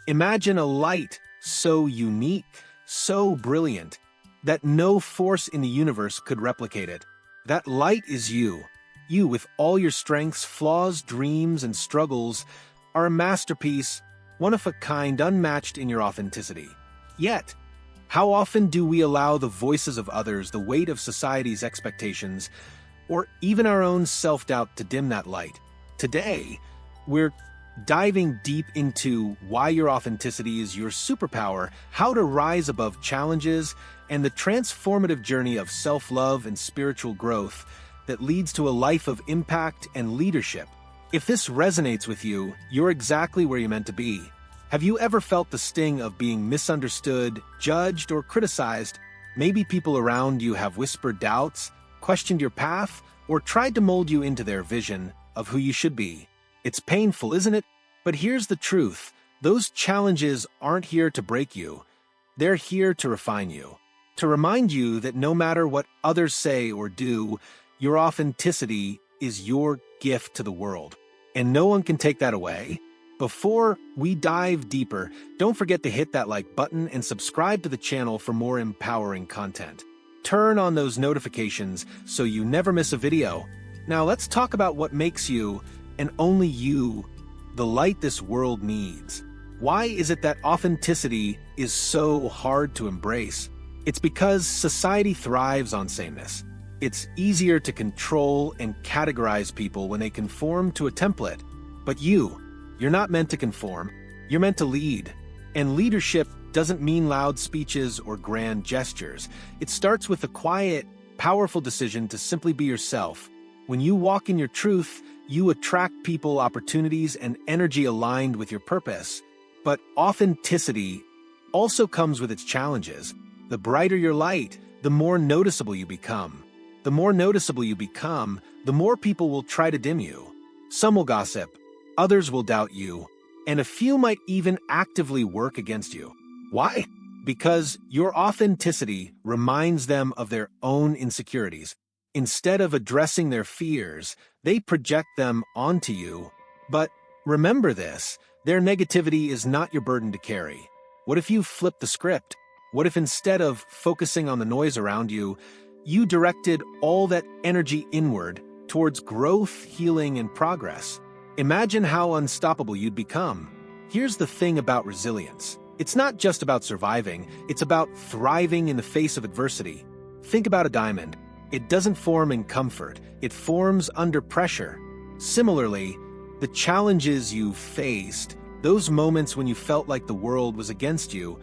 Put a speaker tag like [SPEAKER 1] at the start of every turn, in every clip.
[SPEAKER 1] Imagine a light so unique, so brilliant, that no force in the universe could replicate it. That light is you. You, with all your strengths, flaws, dreams, and struggles, are a masterpiece, one of a kind, unmatched in your authenticity. Yet, how often do we allow the voices of others, the weight of society's expectations, or even our own self-doubt to dim that light? Today, we're diving deep into why your authenticity is your superpower, how to rise above challenges, and the transformative journey of self-love and spiritual growth that leads to a life of impact and leadership. If this resonates with you, you're exactly where you're meant to be. Have you ever felt the sting of being misunderstood, judged, or criticized? Maybe people around you have whispered doubts, questioned your path, or tried to mold you into their vision of who you should be. It's painful, isn't it? But here's the truth. Those challenges aren't here to break you. They're here to refine you. To remind you that no matter what others say or do, your authenticity is your gift to the world. And no one can take that away. Before we dive deeper, don't forget to hit that like button and subscribe to the channel for more empowering content. Turn on those notifications so you never miss a video. Now let's talk about what makes you, and only you, the light this world needs. Why is it that authenticity is so hard to embrace? It's because society thrives on sameness. It's easier to control and categorize people when they conform to a template. But you're not meant to conform. You're meant to lead. And leadership doesn't mean loud speeches or grand gestures. It starts with a quiet, powerful decision to simply be yourself. When you walk in your truth, you attract people, opportunities, and energy aligned with your purpose. But authenticity also comes with its challenges. The brighter your light, the more noticeable you become. The more noticeable you become, the more people will try to dim you. Some will gossip, others will doubt you, and a few might even actively work against you. Why? Because your authenticity reminds them of their own insecurities. Instead of addressing their fears, they project them onto you. But remember this, their negativity is not your burden to carry. What if you flip the script? What if instead of focusing on the noise around you, you directed all that energy inward towards growth, healing, and progress? Imagine how unstoppable you'd become. Here's the thing about resilience. It's not just about surviving, it's about thriving in the face of adversity. Think about a diamond. It doesn't form in comfort, it forms under pressure. Similarly, the challenges you faced, those moments when you felt like the world was against you,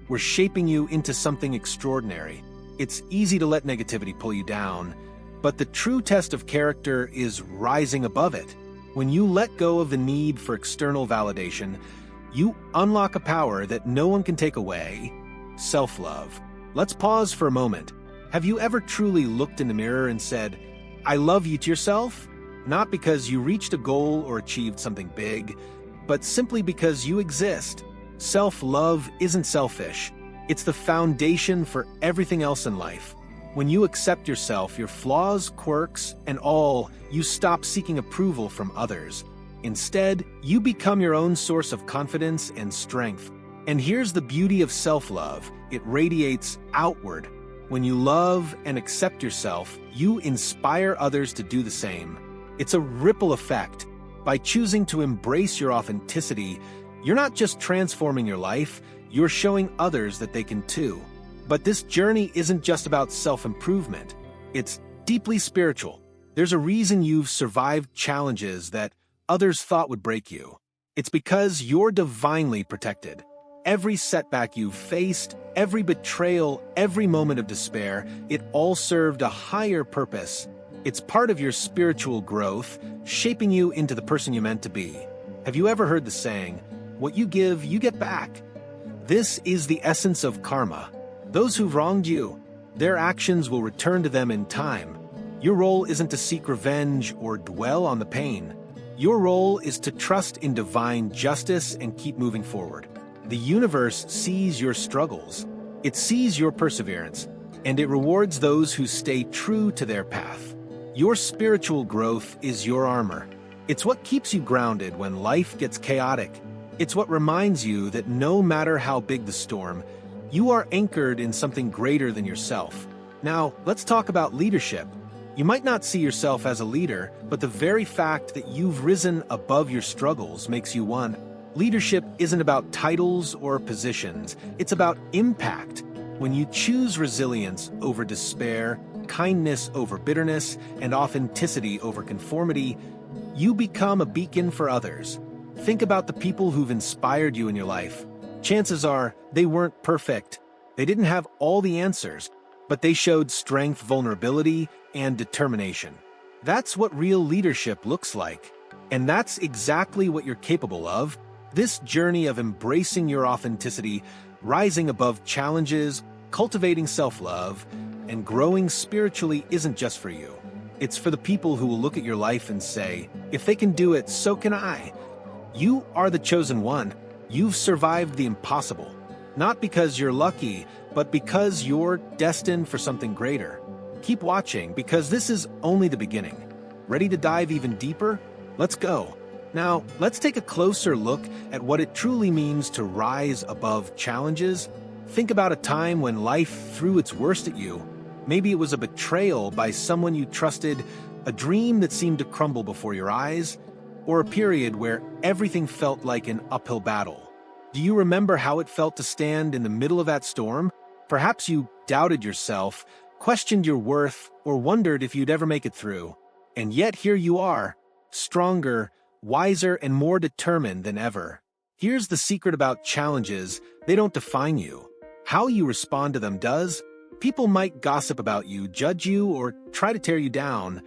[SPEAKER 1] were shaping you into something extraordinary. It's easy to let negativity pull you down, but the true test of character is rising above it. When you let go of the need for external validation, you unlock a power that no one can take away: self-love. Let's pause for a moment. Have you ever truly looked in the mirror and said, "I love you" to yourself? Not because you reached a goal or achieved something big, but simply because you exist. Self-love isn't selfish. It's the foundation for everything else in life. When you accept yourself, your flaws, quirks, and all, you stop seeking approval from others. Instead, you become your own source of confidence and strength. And here's the beauty of self-love. It radiates outward. When you love and accept yourself, you inspire others to do the same. It's a ripple effect. By choosing to embrace your authenticity, you're not just transforming your life, you're showing others that they can too. But this journey isn't just about self-improvement. It's deeply spiritual. There's a reason you've survived challenges that others thought would break you. It's because you're divinely protected. Every setback you've faced, every betrayal, every moment of despair, it all served a higher purpose. It's part of your spiritual growth, shaping you into the person you're meant to be. Have you ever heard the saying, "What you give, you get back"? This is the essence of karma. Those who've wronged you, their actions will return to them in time. Your role isn't to seek revenge or dwell on the pain. Your role is to trust in divine justice and keep moving forward. The universe sees your struggles. It sees your perseverance, and it rewards those who stay true to their path. Your spiritual growth is your armor. It's what keeps you grounded when life gets chaotic. It's what reminds you that no matter how big the storm, you are anchored in something greater than yourself. Now, let's talk about leadership. You might not see yourself as a leader, but the very fact that you've risen above your struggles makes you one. Leadership isn't about titles or positions, it's about impact. When you choose resilience over despair, kindness over bitterness, and authenticity over conformity, you become a beacon for others. Think about the people who've inspired you in your life. Chances are they weren't perfect. They didn't have all the answers, but they showed strength, vulnerability, and determination. That's what real leadership looks like. And that's exactly what you're capable of. This journey of embracing your authenticity, rising above challenges, cultivating self-love, and growing spiritually isn't just for you. It's for the people who will look at your life and say, if they can do it, so can I. You are the chosen one. You've survived the impossible. Not because you're lucky, but because you're destined for something greater. Keep watching, because this is only the beginning. Ready to dive even deeper? Let's go. Now, let's take a closer look at what it truly means to rise above challenges. Think about a time when life threw its worst at you. Maybe it was a betrayal by someone you trusted, a dream that seemed to crumble before your eyes, or a period where everything felt like an uphill battle. Do you remember how it felt to stand in the middle of that storm? Perhaps you doubted yourself, questioned your worth, or wondered if you'd ever make it through. And yet here you are, stronger, wiser, and more determined than ever. Here's the secret about challenges: they don't define you. How you respond to them does. People might gossip about you, judge you, or try to tear you down,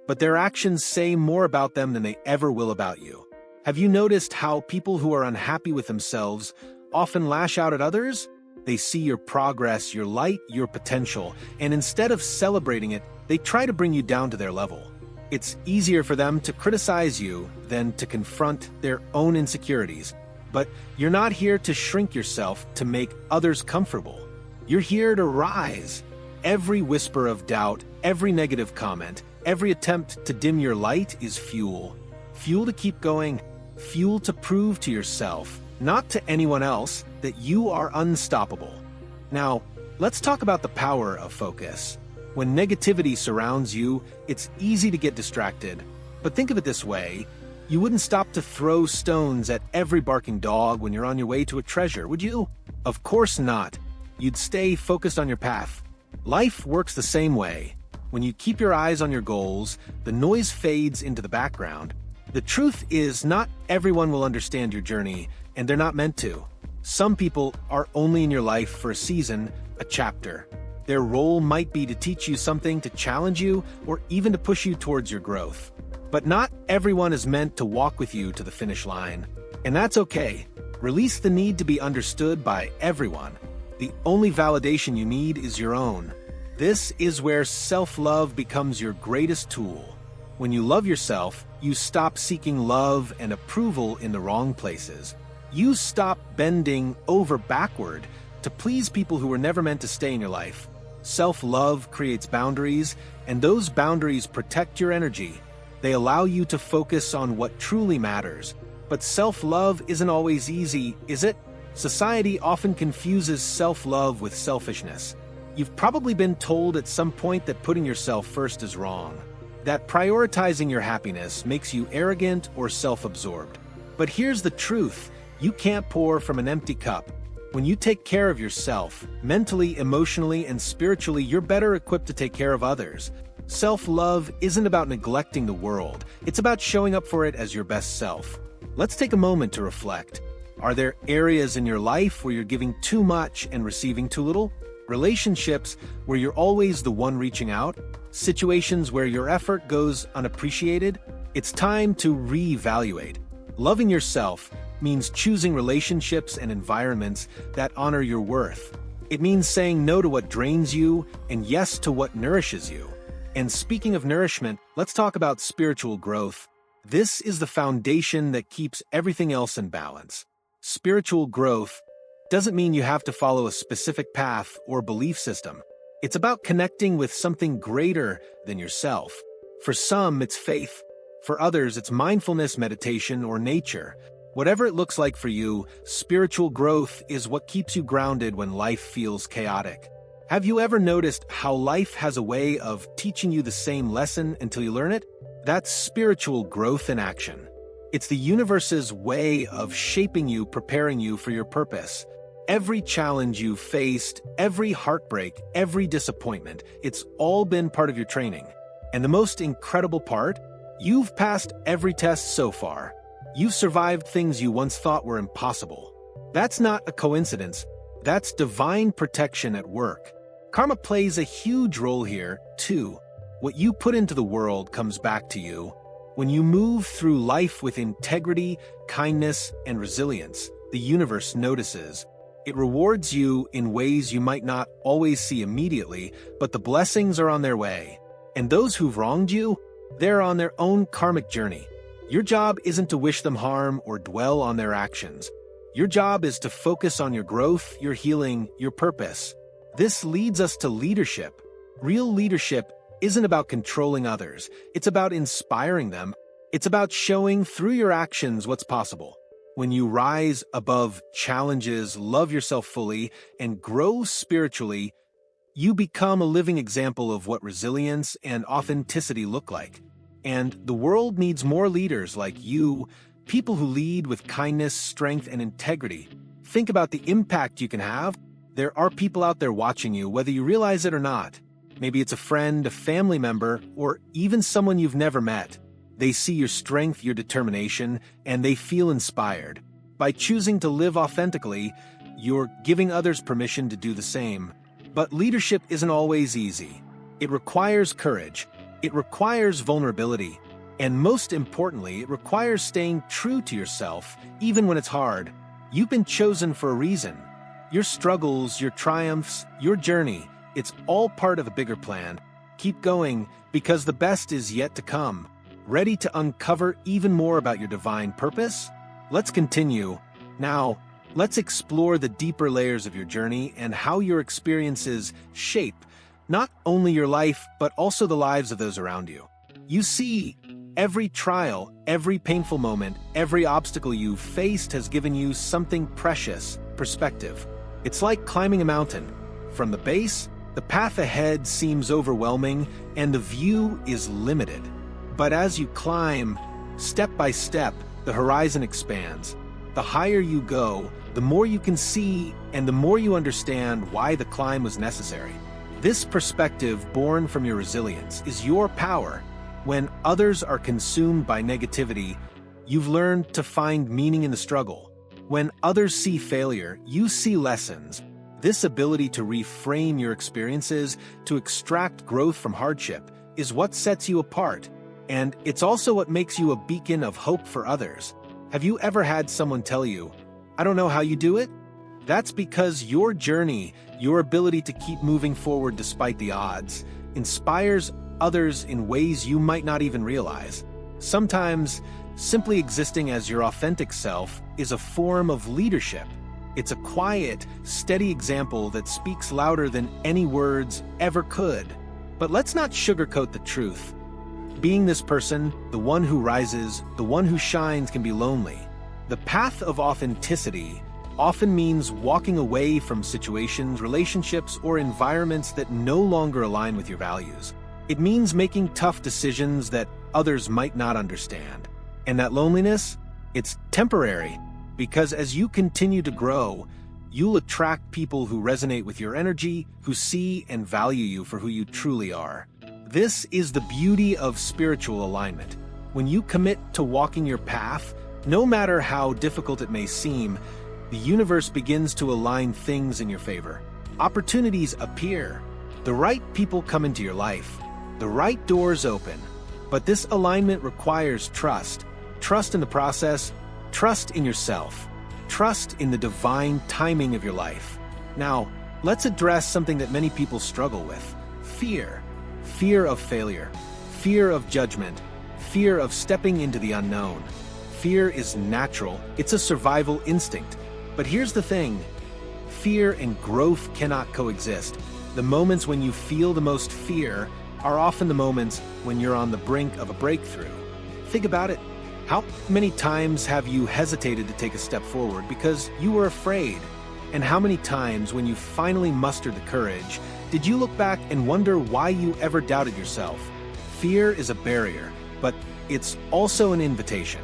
[SPEAKER 1] but their actions say more about them than they ever will about you. Have you noticed how people who are unhappy with themselves often lash out at others? They see your progress, your light, your potential, and instead of celebrating it, they try to bring you down to their level. It's easier for them to criticize you than to confront their own insecurities. But you're not here to shrink yourself to make others comfortable. You're here to rise. Every whisper of doubt, every negative comment, every attempt to dim your light is fuel. Fuel to keep going, fuel to prove to yourself, not to anyone else, that you are unstoppable. Now, let's talk about the power of focus. When negativity surrounds you, it's easy to get distracted. But think of it this way: you wouldn't stop to throw stones at every barking dog when you're on your way to a treasure, would you? Of course not. You'd stay focused on your path. Life works the same way. When you keep your eyes on your goals, the noise fades into the background. The truth is, not everyone will understand your journey, and they're not meant to. Some people are only in your life for a season, a chapter. Their role might be to teach you something, to challenge you, or even to push you towards your growth. But not everyone is meant to walk with you to the finish line. And that's okay. Release the need to be understood by everyone. The only validation you need is your own. This is where self-love becomes your greatest tool. When you love yourself, you stop seeking love and approval in the wrong places. You stop bending over backward to please people who were never meant to stay in your life. Self-love creates boundaries, and those boundaries protect your energy. They allow you to focus on what truly matters. But self-love isn't always easy, is it? Society often confuses self-love with selfishness. You've probably been told at some point that putting yourself first is wrong, that prioritizing your happiness makes you arrogant or self-absorbed. But here's the truth: you can't pour from an empty cup. When you take care of yourself, mentally, emotionally, and spiritually, you're better equipped to take care of others. Self-love isn't about neglecting the world. It's about showing up for it as your best self. Let's take a moment to reflect. Are there areas in your life where you're giving too much and receiving too little? Relationships where you're always the one reaching out? Situations where your effort goes unappreciated? It's time to reevaluate. Loving yourself means choosing relationships and environments that honor your worth. It means saying no to what drains you and yes to what nourishes you. And speaking of nourishment, let's talk about spiritual growth. This is the foundation that keeps everything else in balance. Spiritual growth doesn't mean you have to follow a specific path or belief system. It's about connecting with something greater than yourself. For some, it's faith. For others, it's mindfulness, meditation, or nature. Whatever it looks like for you, spiritual growth is what keeps you grounded when life feels chaotic. Have you ever noticed how life has a way of teaching you the same lesson until you learn it? That's spiritual growth in action. It's the universe's way of shaping you, preparing you for your purpose. Every challenge you've faced, every heartbreak, every disappointment, it's all been part of your training. And the most incredible part? You've passed every test so far. You've survived things you once thought were impossible. That's not a coincidence. That's divine protection at work. Karma plays a huge role here, too. What you put into the world comes back to you. When you move through life with integrity, kindness, and resilience, the universe notices. It rewards you in ways you might not always see immediately, but the blessings are on their way. And those who've wronged you, they're on their own karmic journey. Your job isn't to wish them harm or dwell on their actions. Your job is to focus on your growth, your healing, your purpose. This leads us to leadership. Real leadership isn't about controlling others. It's about inspiring them. It's about showing through your actions what's possible. When you rise above challenges, love yourself fully, and grow spiritually, you become a living example of what resilience and authenticity look like. And the world needs more leaders like you, people who lead with kindness, strength, and integrity. Think about the impact you can have. There are people out there watching you, whether you realize it or not. Maybe it's a friend, a family member, or even someone you've never met. They see your strength, your determination, and they feel inspired. By choosing to live authentically, you're giving others permission to do the same. But leadership isn't always easy. It requires courage. It requires vulnerability. And most importantly, it requires staying true to yourself, even when it's hard. You've been chosen for a reason. Your struggles, your triumphs, your journey, it's all part of a bigger plan. Keep going, because the best is yet to come. Ready to uncover even more about your divine purpose? Let's continue. Now, let's explore the deeper layers of your journey and how your experiences shape not only your life, but also the lives of those around you. You see, every trial, every painful moment, every obstacle you've faced has given you something precious, perspective. It's like climbing a mountain. From the base, the path ahead seems overwhelming and the view is limited. But as you climb, step by step, the horizon expands. The higher you go, the more you can see and the more you understand why the climb was necessary. This perspective, born from your resilience, is your power. When others are consumed by negativity, you've learned to find meaning in the struggle. When others see failure, you see lessons. This ability to reframe your experiences, to extract growth from hardship, is what sets you apart. And it's also what makes you a beacon of hope for others. Have you ever had someone tell you, "I don't know how you do it"? That's because your journey, your ability to keep moving forward despite the odds, inspires others in ways you might not even realize. Sometimes, simply existing as your authentic self is a form of leadership. It's a quiet, steady example that speaks louder than any words ever could. But let's not sugarcoat the truth. Being this person, the one who rises, the one who shines, can be lonely. The path of authenticity often means walking away from situations, relationships, or environments that no longer align with your values. It means making tough decisions that others might not understand. And that loneliness, it's temporary, because as you continue to grow, you'll attract people who resonate with your energy, who see and value you for who you truly are. This is the beauty of spiritual alignment. When you commit to walking your path, no matter how difficult it may seem, the universe begins to align things in your favor. Opportunities appear. The right people come into your life. The right doors open. But this alignment requires trust. Trust in the process. Trust in yourself. Trust in the divine timing of your life. Now, let's address something that many people struggle with. Fear. Fear of failure. Fear of judgment. Fear of stepping into the unknown. Fear is natural. It's a survival instinct. But here's the thing. Fear and growth cannot coexist. The moments when you feel the most fear are often the moments when you're on the brink of a breakthrough. Think about it. How many times have you hesitated to take a step forward because you were afraid? And how many times, when you finally mustered the courage, did you look back and wonder why you ever doubted yourself? Fear is a barrier, but it's also an invitation.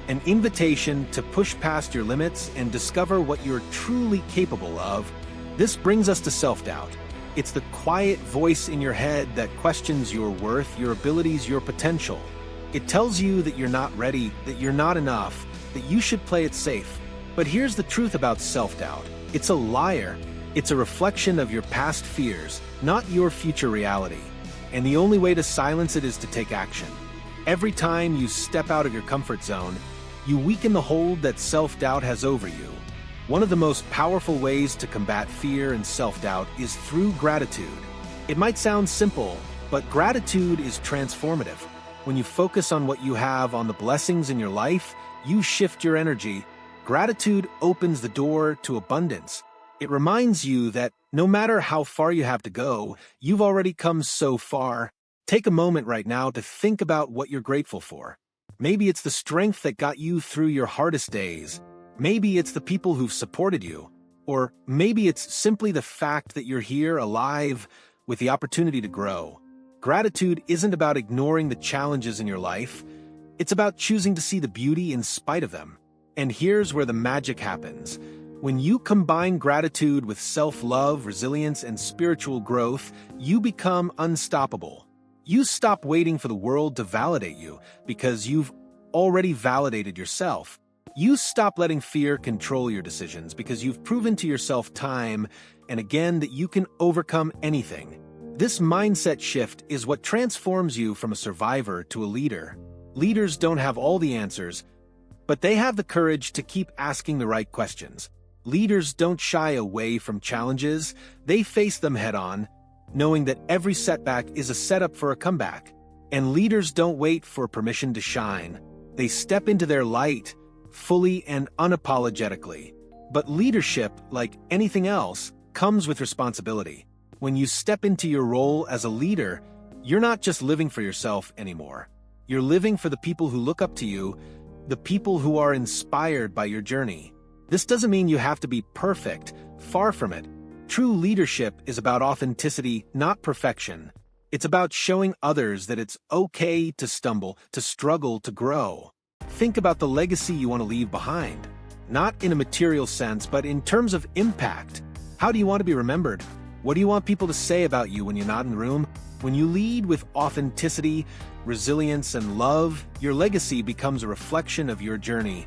[SPEAKER 1] An invitation to push past your limits and discover what you're truly capable of. This brings us to self-doubt. It's the quiet voice in your head that questions your worth, your abilities, your potential. It tells you that you're not ready, that you're not enough, that you should play it safe. But here's the truth about self-doubt. It's a liar. It's a reflection of your past fears, not your future reality. And the only way to silence it is to take action. Every time you step out of your comfort zone, you weaken the hold that self-doubt has over you. One of the most powerful ways to combat fear and self-doubt is through gratitude. It might sound simple, but gratitude is transformative. When you focus on what you have, on the blessings in your life, you shift your energy. Gratitude opens the door to abundance. It reminds you that no matter how far you have to go, you've already come so far. Take a moment right now to think about what you're grateful for. Maybe it's the strength that got you through your hardest days. Maybe it's the people who've supported you. Or maybe it's simply the fact that you're here, alive, with the opportunity to grow. Gratitude isn't about ignoring the challenges in your life. It's about choosing to see the beauty in spite of them. And here's where the magic happens. When you combine gratitude with self-love, resilience, and spiritual growth, you become unstoppable. You stop waiting for the world to validate you because you've already validated yourself. You stop letting fear control your decisions because you've proven to yourself time and again that you can overcome anything. This mindset shift is what transforms you from a survivor to a leader. Leaders don't have all the answers, but they have the courage to keep asking the right questions. Leaders don't shy away from challenges, they face them head-on, knowing that every setback is a setup for a comeback. And leaders don't wait for permission to shine. They step into their light, fully and unapologetically. But leadership, like anything else, comes with responsibility. When you step into your role as a leader, you're not just living for yourself anymore. You're living for the people who look up to you, the people who are inspired by your journey. This doesn't mean you have to be perfect, far from it. True leadership is about authenticity, not perfection. It's about showing others that it's okay to stumble, to struggle, to grow. Think about the legacy you want to leave behind. Not in a material sense, but in terms of impact. How do you want to be remembered? What do you want people to say about you when you're not in the room? When you lead with authenticity, resilience, and love, your legacy becomes a reflection of your journey.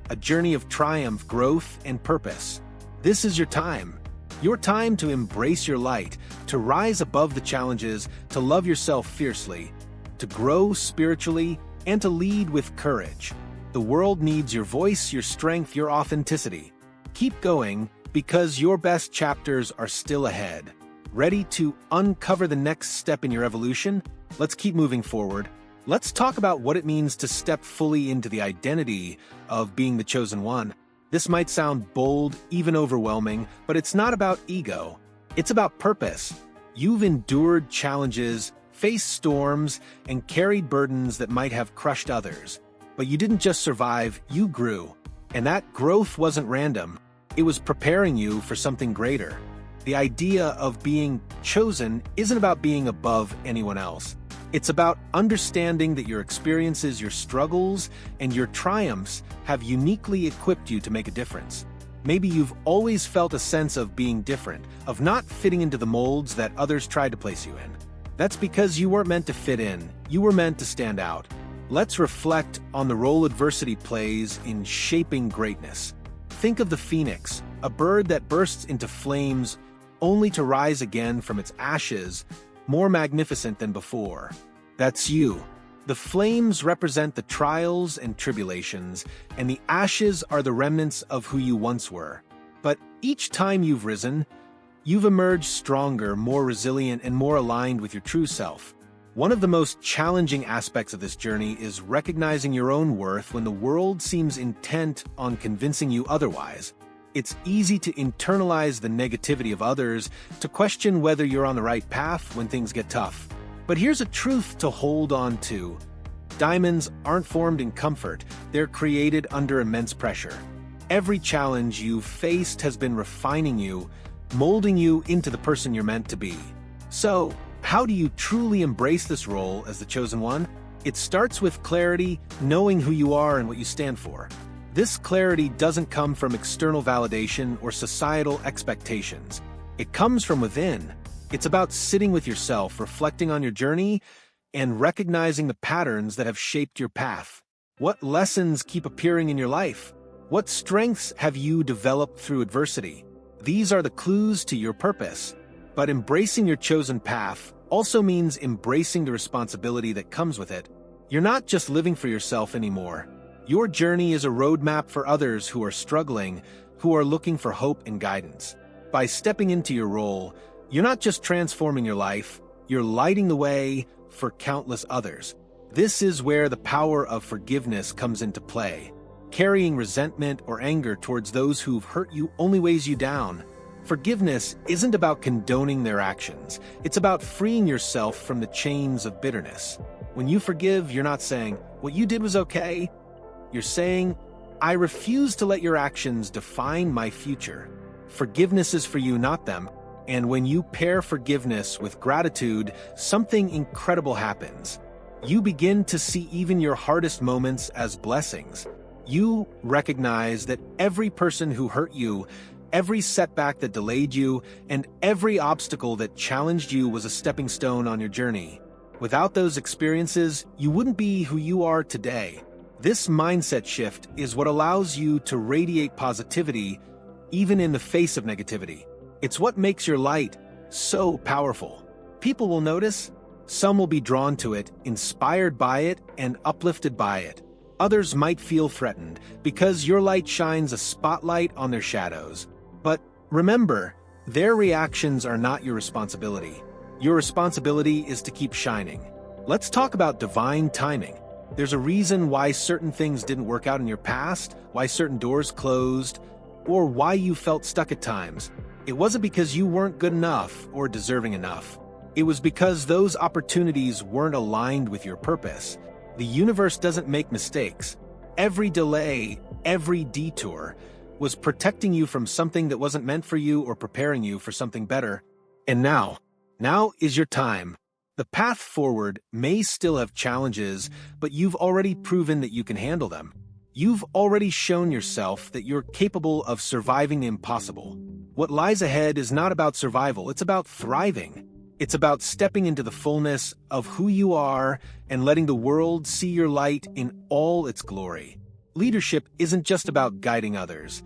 [SPEAKER 1] A journey of triumph, growth, and purpose. This is your time. Your time to embrace your light, to rise above the challenges, to love yourself fiercely, to grow spiritually, and to lead with courage. The world needs your voice, your strength, your authenticity. Keep going, because your best chapters are still ahead. Ready to uncover the next step in your evolution? Let's keep moving forward. Let's talk about what it means to step fully into the identity of being the chosen one. This might sound bold, even overwhelming, but it's not about ego. It's about purpose. You've endured challenges, faced storms, and carried burdens that might have crushed others. But you didn't just survive, you grew. And that growth wasn't random. It was preparing you for something greater. The idea of being chosen isn't about being above anyone else. It's about understanding that your experiences, your struggles, and your triumphs have uniquely equipped you to make a difference. Maybe you've always felt a sense of being different, of not fitting into the molds that others tried to place you in. That's because you weren't meant to fit in, you were meant to stand out. Let's reflect on the role adversity plays in shaping greatness. Think of the phoenix, a bird that bursts into flames only to rise again from its ashes, more magnificent than before. That's you. The flames represent the trials and tribulations, and the ashes are the remnants of who you once were. But each time you've risen, you've emerged stronger, more resilient, and more aligned with your true self. One of the most challenging aspects of this journey is recognizing your own worth when the world seems intent on convincing you otherwise. It's easy to internalize the negativity of others, to question whether you're on the right path when things get tough. But here's a truth to hold on to. Diamonds aren't formed in comfort, they're created under immense pressure. Every challenge you've faced has been refining you, molding you into the person you're meant to be. So, how do you truly embrace this role as the chosen one? It starts with clarity, knowing who you are and what you stand for. This clarity doesn't come from external validation or societal expectations. It comes from within. It's about sitting with yourself, reflecting on your journey, and recognizing the patterns that have shaped your path. What lessons keep appearing in your life? What strengths have you developed through adversity? These are the clues to your purpose. But embracing your chosen path also means embracing the responsibility that comes with it. You're not just living for yourself anymore. Your journey is a roadmap for others who are struggling, who are looking for hope and guidance. By stepping into your role, you're not just transforming your life, you're lighting the way for countless others. This is where the power of forgiveness comes into play. Carrying resentment or anger towards those who've hurt you only weighs you down. Forgiveness isn't about condoning their actions. It's about freeing yourself from the chains of bitterness. When you forgive, you're not saying, "What you did was okay." You're saying, "I refuse to let your actions define my future." Forgiveness is for you, not them. And when you pair forgiveness with gratitude, something incredible happens. You begin to see even your hardest moments as blessings. You recognize that every person who hurt you, every setback that delayed you, and every obstacle that challenged you was a stepping stone on your journey. Without those experiences, you wouldn't be who you are today. This mindset shift is what allows you to radiate positivity, even in the face of negativity. It's what makes your light so powerful. People will notice. Some will be drawn to it, inspired by it, and uplifted by it. Others might feel threatened because your light shines a spotlight on their shadows. But remember, their reactions are not your responsibility. Your responsibility is to keep shining. Let's talk about divine timing. There's a reason why certain things didn't work out in your past, why certain doors closed, or why you felt stuck at times. It wasn't because you weren't good enough or deserving enough. It was because those opportunities weren't aligned with your purpose. The universe doesn't make mistakes. Every delay, every detour, was protecting you from something that wasn't meant for you or preparing you for something better. And now is your time. The path forward may still have challenges, but you've already proven that you can handle them. You've already shown yourself that you're capable of surviving the impossible. What lies ahead is not about survival, it's about thriving. It's about stepping into the fullness of who you are and letting the world see your light in all its glory. Leadership isn't just about guiding others.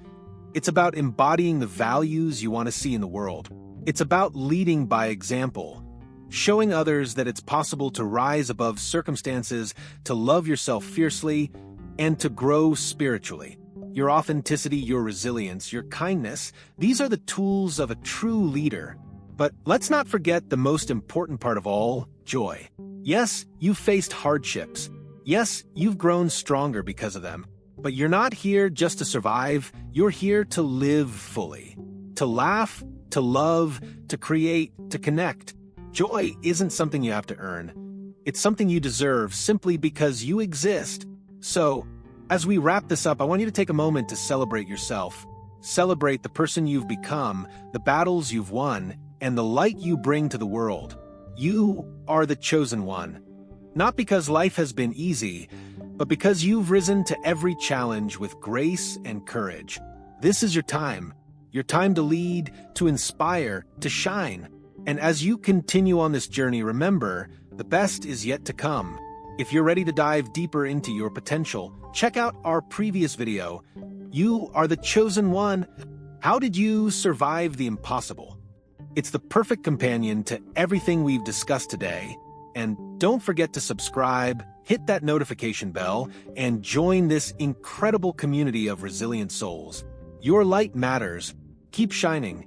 [SPEAKER 1] It's about embodying the values you want to see in the world. It's about leading by example, showing others that it's possible to rise above circumstances, to love yourself fiercely, and to grow spiritually. Your authenticity, your resilience, your kindness, these are the tools of a true leader. But let's not forget the most important part of all, joy. Yes, you've faced hardships. Yes, you've grown stronger because of them. But you're not here just to survive, you're here to live fully. To laugh, to love, to create, to connect. Joy isn't something you have to earn. It's something you deserve simply because you exist. So, as we wrap this up, I want you to take a moment to celebrate yourself. Celebrate the person you've become, the battles you've won, and the light you bring to the world. You are the chosen one. Not because life has been easy, but because you've risen to every challenge with grace and courage. This is your time to lead, to inspire, to shine. And as you continue on this journey, remember, the best is yet to come. If you're ready to dive deeper into your potential, check out our previous video. You are the chosen one. How did you survive the impossible? It's the perfect companion to everything we've discussed today. And don't forget to subscribe, hit that notification bell, and join this incredible community of resilient souls. Your light matters. Keep shining.